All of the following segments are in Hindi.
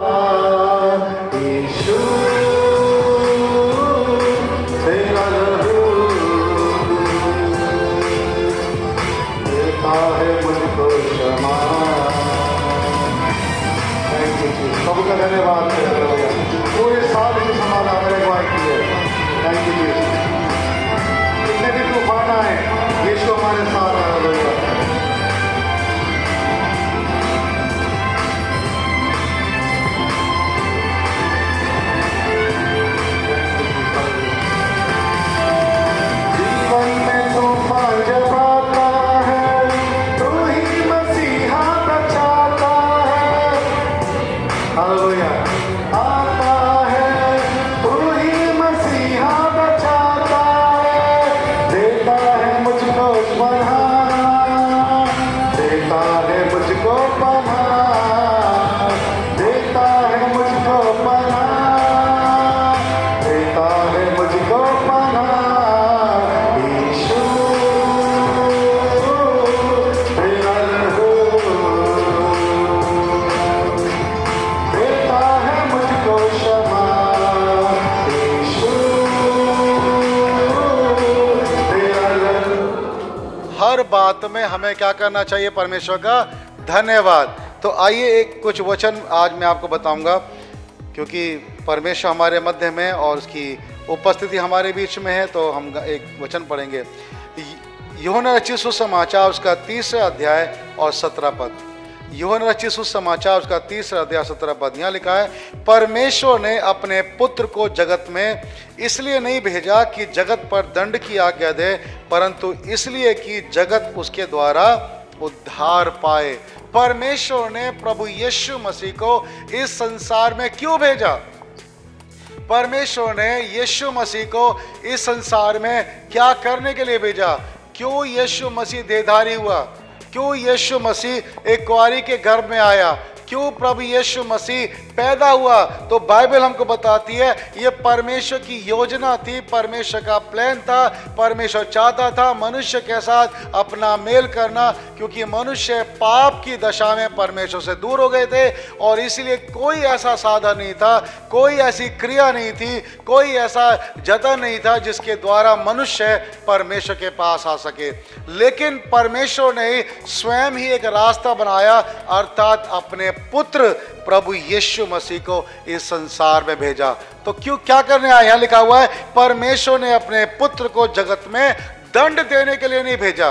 यीशु तेरा लहू देता है मुझको क्षमा। थैंक यू जी, सबका धन्यवाद पूरे साल की समाधान हमारे अगुवाई की है। थैंक यू जी। कितने भी तूफान आए, यीशु हमारे साथ है। जीवन में तूफान जब आता है, तू ही मसीहा बचाता है। हालेलुया। आता है, तू ही मसीहा बचाता है। देता है मुझको पनाह, देता है मुझको पनाह, देता है मुझको पनाह, देता है मुझको पनाह। यीशु तेरा लहू देता है मुझको क्षमा। यीशु तेरा लहू। हर बात में हमें क्या करना चाहिए? परमेश्वर का धन्यवाद। तो आइए एक कुछ वचन आज मैं आपको बताऊंगा, क्योंकि परमेश्वर हमारे मध्य में और उसकी उपस्थिति हमारे बीच में है। तो हम एक वचन पढ़ेंगे, यूहन्ना रचित सुसमाचार उसका 3 अध्याय और 17 पद। यूहन्ना रचित सुसमाचार उसका 3 अध्याय 17 पद। यहाँ लिखा है, परमेश्वर ने अपने पुत्र को जगत में इसलिए नहीं भेजा कि जगत पर दंड की आज्ञा दे, परंतु इसलिए कि जगत उसके द्वारा उद्धार पाए। परमेश्वर ने प्रभु यीशु मसीह को इस संसार में क्यों भेजा? परमेश्वर ने यीशु मसीह को इस संसार में क्या करने के लिए भेजा? क्यों यीशु मसीह देहधारी हुआ? क्यों यीशु मसीह एक कुंवारी के गर्भ में आया? क्यों प्रभु यीशु मसीह पैदा हुआ? तो बाइबल हमको बताती है ये परमेश्वर की योजना थी, परमेश्वर का प्लान था। परमेश्वर चाहता था मनुष्य के साथ अपना मेल करना, क्योंकि मनुष्य पाप की दशा में परमेश्वर से दूर हो गए थे, और इसीलिए कोई ऐसा साधन नहीं था, कोई ऐसी क्रिया नहीं थी, कोई ऐसा जतन नहीं था जिसके द्वारा मनुष्य परमेश्वर के पास आ सके। लेकिन परमेश्वर ने स्वयं ही एक रास्ता बनाया, अर्थात अपने पुत्र प्रभु यीशु मसीह को इस संसार में भेजा। तो क्यों, क्या करने आया? यहाँ लिखा हुआ है, परमेश्वर ने अपने पुत्र को जगत में दंड देने के लिए नहीं भेजा।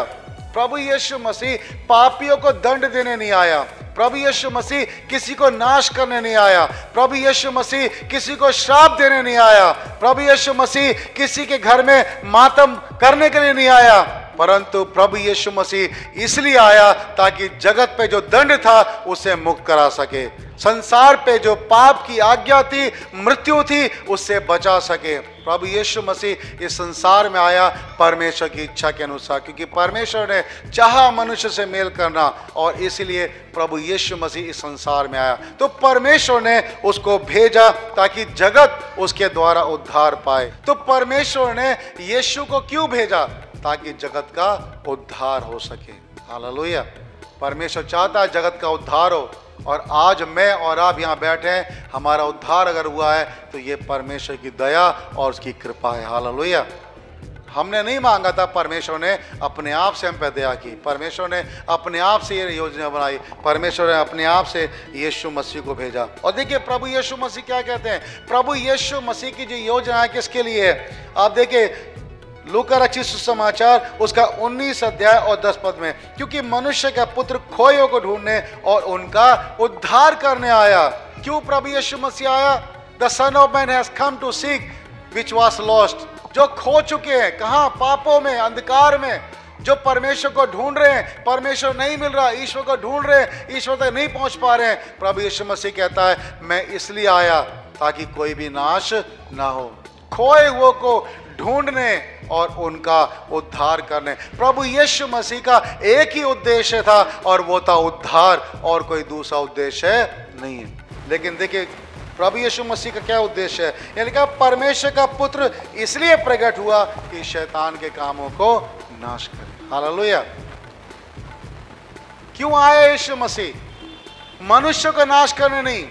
प्रभु यीशु मसीह पापियों को दंड देने नहीं आया। प्रभु यीशु मसीह किसी को नाश करने नहीं आया। प्रभु यीशु मसीह किसी को श्राप देने नहीं आया। प्रभु यीशु मसीह किसी के घर में मातम करने के लिए नहीं आया, परंतु प्रभु यीशु मसीह इसलिए आया ताकि जगत पे जो दंड था उसे मुक्त करा सके, संसार पे जो पाप की आज्ञा थी, मृत्यु थी, उससे बचा सके। प्रभु यीशु मसीह इस संसार में आया परमेश्वर की इच्छा के अनुसार, क्योंकि परमेश्वर ने चाहा मनुष्य से मेल करना, और इसलिए प्रभु यीशु मसीह इस संसार में आया। तो परमेश्वर ने उसको भेजा ताकि जगत उसके द्वारा उद्धार पाए। तो परमेश्वर ने यीशु को क्यों भेजा? ताकि जगत का उद्धार हो सके। हालेलुया। परमेश्वर चाहता है जगत का उद्धार हो, और आज मैं और आप यहाँ बैठे हैं, हमारा उद्धार अगर हुआ है तो ये परमेश्वर की दया और उसकी कृपा है। हालेलुया। हमने नहीं मांगा था, परमेश्वर ने अपने आप से हम पे दया की। परमेश्वर ने अपने आप से ये योजना बनाई। परमेश्वर ने अपने आप से यीशु मसीह को भेजा। और देखिए प्रभु यीशु मसीह क्या कहते हैं, प्रभु यीशु मसीह की जो योजना है किसके लिए है? आप देखिए लूका रचित सुसमाचार उसका 19 अध्याय और 10 पद में, क्योंकि मनुष्य का पुत्र खोयों को ढूंढने और उनका उद्धार करने आया। क्यों प्रभु यीशु मसीह आया? The son of man has come to seek which was lost. जो खो चुके हैं, कहाँ? पापों में, अंधकार में, जो परमेश्वर को ढूंढ रहे हैं, परमेश्वर नहीं मिल रहा, ईश्वर को ढूंढ रहे हैं, ईश्वर तक नहीं पहुंच पा रहे हैं। प्रभु यीशु मसीह कहता है मैं इसलिए आया ताकि कोई भी नाश ना हो, खोए हुए को ढूंढने और उनका उद्धार करने। प्रभु यीशु मसीह का एक ही उद्देश्य था, और वो था उद्धार, और कोई दूसरा उद्देश्य नहीं है। लेकिन देखिए प्रभु यीशु मसीह का क्या उद्देश्य है? यानी कि परमेश्वर का पुत्र इसलिए प्रकट हुआ कि शैतान के कामों को नाश करे। हालेलुया। क्यों आया यीशु मसीह? मनुष्य को नाश करने नहीं,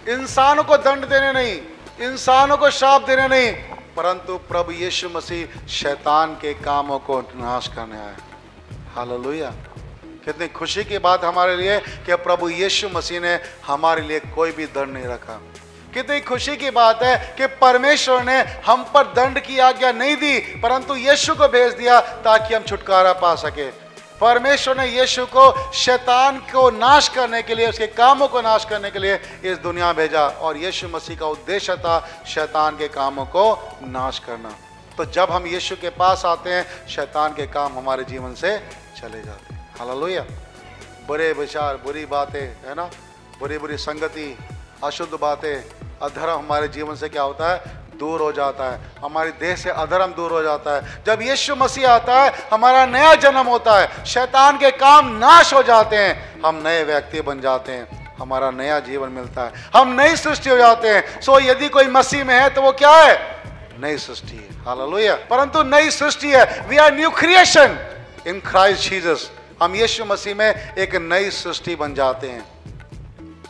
इंसानों को दंड देने नहीं, इंसानों को श्राप देने नहीं, परंतु प्रभु यीशु मसीह शैतान के कामों को नाश करने आए। हालेलुया। कितनी खुशी की बात हमारे लिए कि प्रभु यीशु मसीह ने हमारे लिए कोई भी दंड नहीं रखा। कितनी खुशी की बात है कि परमेश्वर ने हम पर दंड की आज्ञा नहीं दी, परंतु यीशु को भेज दिया ताकि हम छुटकारा पा सके। परमेश्वर ने यीशु को शैतान को नाश करने के लिए, उसके कामों को नाश करने के लिए इस दुनिया भेजा, और यीशु मसीह का उद्देश्य था शैतान के कामों को नाश करना। तो जब हम यीशु के पास आते हैं, शैतान के काम हमारे जीवन से चले जाते हैं। हालेलुया। बुरे विचार, बुरी बातें, है ना, बुरी बुरी संगति, अशुद्ध बातें, अधर्म हमारे जीवन से क्या होता है? दूर हो जाता है। हमारी देह से अधर्म दूर हो जाता है। जब यीशु मसीह आता है, हमारा नया जन्म होता है, शैतान के काम नाश हो जाते हैं, हम नए व्यक्ति बन जाते हैं, हमारा नया जीवन मिलता है, हम नई सृष्टि हो जाते हैं। सो यदि कोई मसीह में है तो वो क्या है? नई सृष्टि है। हालेलुया। परंतु नई सृष्टि है, we are new creation in Christ Jesus. हम यीशु मसीह में एक नई सृष्टि बन जाते हैं।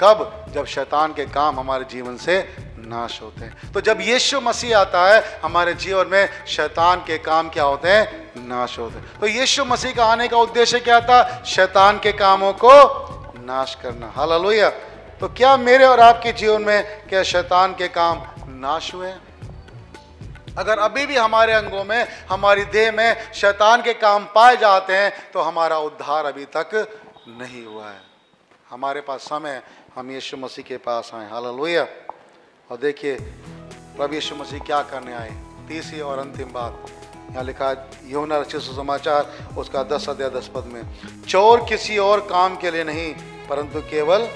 कब? जब शैतान के काम हमारे जीवन से नाश होते हैं। तो जब यीशु मसीह आता है, हमारे जीवन में शैतान के काम क्या होते हैं? नाश होते हैं। तो यीशु मसीह का आने का उद्देश्य क्या था? शैतान के कामों को नाश करना। हालेलुया। तो क्या मेरे और आपके जीवन में क्या शैतान के काम नाश हुए हैं? अगर अभी भी हमारे अंगों में, हमारी देह में शैतान के काम पाए जाते हैं, तो हमारा उद्धार अभी तक नहीं हुआ है। हमारे पास समय, हम यीशु मसीह के पास आए। हालेलुया। और देखिए प्रभु यीशु मसीह क्या करने आए। तीसरी और अंतिम बात यहाँ लिखा है, यूहन्ना रचित सुसमाचार उसका 10 अध्याय 10 पद में, चोर किसी और काम के लिए नहीं, परंतु केवल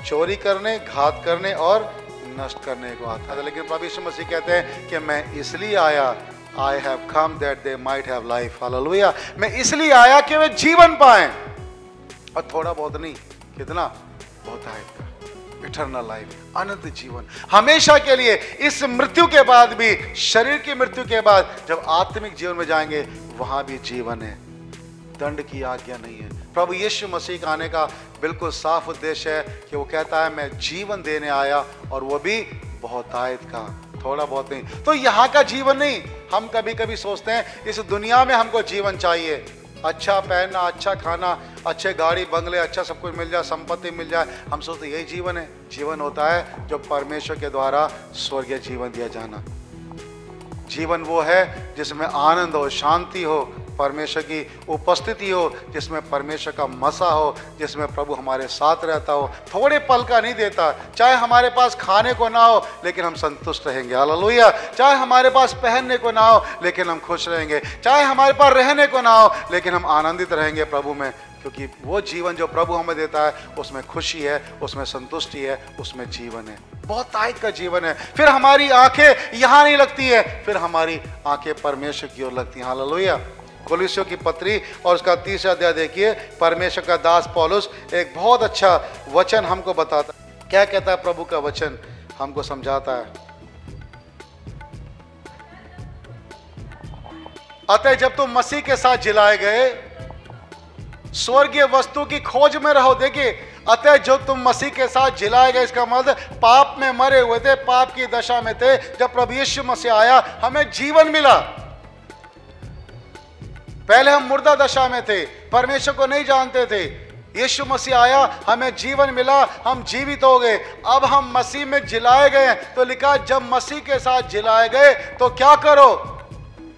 चोरी करने, घात करने और नष्ट करने को आता है। लेकिन प्रभु यीशु मसीह कहते हैं कि मैं इसलिए आया, I have come that they might have life. Hallelujah. मैं इसलिए आया कि वे जीवन पाएं, और थोड़ा बहुत नहीं, कितना? बहुत है, इटर्नल लाइफ, अनंत जीवन, हमेशा के लिए। इस मृत्यु के बाद भी, शरीर की मृत्यु के बाद जब आत्मिक जीवन में जाएंगे, वहां भी जीवन है, दंड की आज्ञा नहीं है। प्रभु यीशु मसीह का आने का बिल्कुल साफ उद्देश्य है कि वो कहता है मैं जीवन देने आया, और वो भी बहुतायत का, थोड़ा बहुत नहीं। तो यहाँ का जीवन नहीं। हम कभी कभी सोचते हैं इस दुनिया में हमको जीवन चाहिए, अच्छा पहनना, अच्छा खाना, अच्छे गाड़ी बंगले, अच्छा सब कुछ मिल जाए, संपत्ति मिल जाए। हम सोचते यही जीवन है। जीवन होता है जो परमेश्वर के द्वारा स्वर्गीय जीवन दिया जाना। जीवन वो है जिसमें आनंद हो, शांति हो, परमेश्वर की उपस्थिति हो, जिसमें परमेश्वर का मसा हो, जिसमें प्रभु हमारे साथ रहता हो। थोड़े पल का नहीं देता। चाहे हमारे पास खाने को ना हो, लेकिन हम संतुष्ट रहेंगे। हालेलुया। चाहे हमारे पास पहनने को ना हो, लेकिन हम खुश रहेंगे। चाहे हमारे पास रहने को ना हो, लेकिन हम आनंदित रहेंगे प्रभु में, क्योंकि वो जीवन जो प्रभु हमें देता है, उसमें खुशी है, उसमें संतुष्टि है, उसमें जीवन है, बहुत ताकत का जीवन है। फिर हमारी आंखें यहाँ नहीं लगती है, फिर हमारी आंखें परमेश्वर की ओर लगती हैं। हालेलुया। कोलोसियों की पत्री और उसका 3रा अध्याय देखिए, परमेश्वर का दास पौलुस एक बहुत अच्छा वचन हमको बताता है। क्या कहता है प्रभु का वचन? हमको समझाता है, अतः जब तुम मसीह के साथ जिलाए गए, स्वर्गीय वस्तु की खोज में रहो। देखिए, अतः जो तुम मसीह के साथ जिलाए गए, इसका मतलब पाप में मरे हुए थे, पाप की दशा में थे। जब प्रभु यीशु मसीह आया, हमें जीवन मिला। पहले हम मुर्दा दशा में थे, परमेश्वर को नहीं जानते थे। यीशु मसीह आया, हमें जीवन मिला, हम जीवित हो गए। अब हम मसीह में जिलाए गए। तो लिखा, जब मसीह के साथ जिलाए गए तो क्या करो?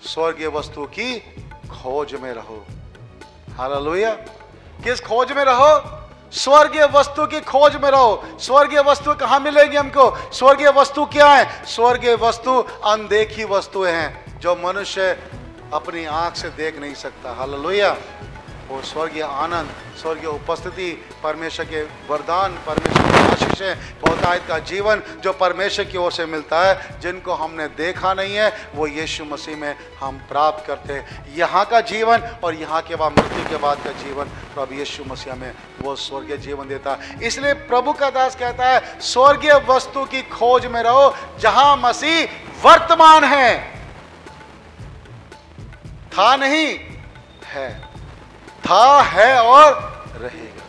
स्वर्गीय वस्तु की खोज में रहो। हालेलुया। किस खोज में रहो? स्वर्गीय वस्तु की खोज में रहो। स्वर्गीय वस्तु कहाँ मिलेगी हमको? स्वर्गीय वस्तु क्या है? स्वर्गीय वस्तु अनदेखी वस्तुएं हैं जो मनुष्य अपनी आंख से देख नहीं सकता। हालेलुया। वो स्वर्गीय आनंद, स्वर्गीय उपस्थिति, परमेश्वर के वरदान, परमेश्वर की आशीषें, बहुतायत का जीवन जो परमेश्वर की ओर से मिलता है, जिनको हमने देखा नहीं है, वो यीशु मसीह में हम प्राप्त करते हैं। यहाँ का जीवन और यहाँ के बाद मृत्यु के बाद का जीवन प्रभु यीशु मसीह में वो स्वर्गीय जीवन देता है। इसलिए प्रभु का दास कहता है, स्वर्गीय वस्तु की खोज में रहो जहाँ मसीह वर्तमान है। था नहीं, है, था, है और रहेगा,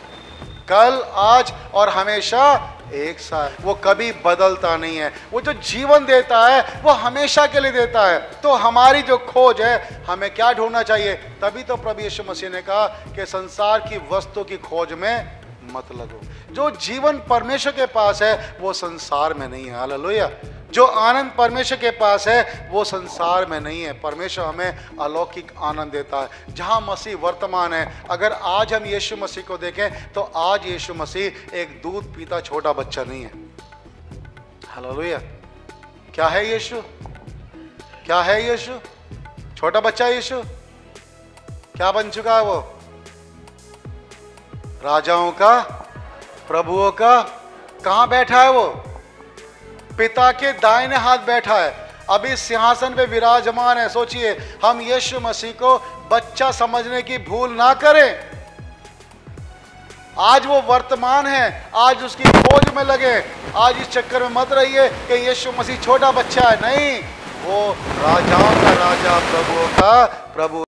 कल, आज और हमेशा एक सा है, वो कभी बदलता नहीं है। वो जो जीवन देता है वो हमेशा के लिए देता है। तो हमारी जो खोज है, हमें क्या ढूंढना चाहिए? तभी तो प्रभु यीशु मसीह ने कहा कि संसार की वस्तु की खोज में मत लगो। जो जीवन परमेश्वर के पास है वो संसार में नहीं है। हालेलुया। जो आनंद परमेश्वर के पास है वो संसार में नहीं है। परमेश्वर हमें अलौकिक आनंद देता है जहां मसीह वर्तमान है। अगर आज हम यीशु मसीह को देखें तो आज यीशु मसीह एक दूध पीता छोटा बच्चा नहीं है। हालेलुया। क्या है यीशु? क्या है यीशु? छोटा बच्चा यीशु क्या बन चुका है? वो राजाओं का, प्रभुओं का, कहां बैठा है? वो पिता के दाहिने हाथ बैठा है, अभी सिंहासन पे विराजमान है। सोचिए, हम यीशु मसीह को बच्चा समझने की भूल ना करें। आज वो वर्तमान है, आज उसकी खोज में लगे। आज इस चक्कर में मत रहिए कि यीशु मसीह छोटा बच्चा है। नहीं, वो राजाओं का राजा, प्रभुओं का प्रभु।